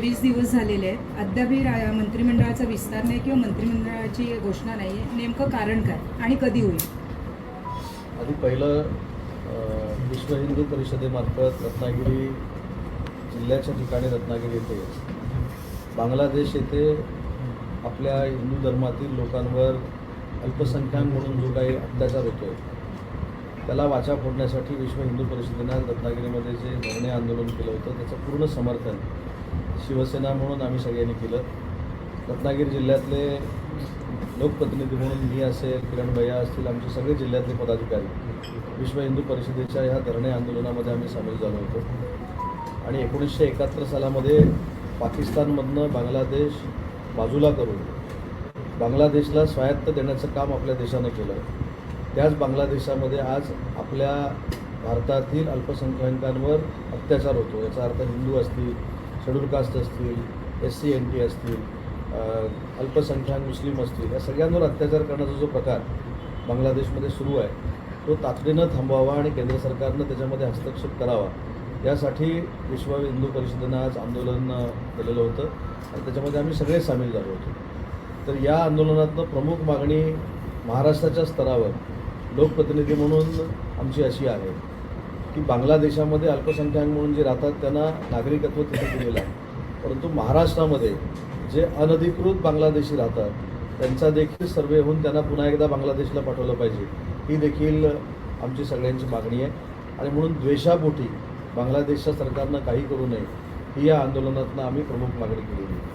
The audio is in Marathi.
23 दिवस झालेले आहेत, अद्यापही मंत्रिमंडळाचा विस्तार नाही किंवा मंत्रिमंडळाची घोषणा नाही आहे. नेमकं कारण काय आणि कधी होईल? आधी पहिलं विश्व हिंदू परिषदेमार्फत रत्नागिरी जिल्ह्याच्या ठिकाणी रत्नागिरी येथे बांगलादेश येथे आपल्या हिंदू धर्मातील लोकांवर अल्पसंख्याक म्हणून जो काही अत्याचार होतो आहे त्याला वाचा फोडण्यासाठी विश्व हिंदू परिषदेनं रत्नागिरीमध्ये जे धरणे आंदोलन केलं होतं त्याचं पूर्ण समर्थन शिवसेना म्हणून आम्ही सगळ्यांनी केलं. रत्नागिरी जिल्ह्यातले लोकप्रतिनिधी म्हणून मी असेल, किरण भैया असतील, आमचे सगळे जिल्ह्यातले पदाधिकारी विश्व हिंदू परिषदेच्या ह्या धरणे आंदोलनामध्ये आम्ही सामील झालो होतो. आणि 1971 सालामध्ये पाकिस्तानमधनं बांगलादेश बाजूला करून बांगलादेशला स्वायत्त देण्याचं काम आपल्या देशानं केलं. त्याच बांगलादेशामध्ये आज आपल्या भारतातील अल्पसंख्याकांवर अत्याचार होतो. याचा अर्थ हिंदू असतील, शेड्यूल कास्ट असतील, SC NT असतील, अल्पसंख्याक मुस्लिम असतील, या सगळ्यांवर अत्याचार करण्याचा जो प्रकार बांगलादेशमध्ये सुरू आहे तो तातडीनं थांबवावा आणि केंद्र सरकारनं त्याच्यामध्ये हस्तक्षेप करावा यासाठी विश्व हिंदू परिषदेनं आज आंदोलन केलेलं होतं आणि त्याच्यामध्ये आम्ही सगळे सामील झालो होतो. तर या आंदोलनातनं प्रमुख मागणी महाराष्ट्राच्या स्तरावर लोकप्रतिनिधी म्हणून आमची अशी आहे की बांगलादेशामध्ये अल्पसंख्याक म्हणून जे राहतात त्यांना नागरिकत्व तिथे दिलेलं आहे, परंतु महाराष्ट्रामध्ये जे अनधिकृत बांगलादेशी राहतात त्यांचा देखील सर्वे होऊन त्यांना पुन्हा एकदा बांगलादेशला पाठवलं पाहिजे, ही देखील आमची सगळ्यांची मागणी आहे. आणि म्हणून द्वेषापोटी बांगलादेशच्या सरकारनं काही करू नये ही या आंदोलनातनं आम्ही प्रमुख मागणी केलेली आहे.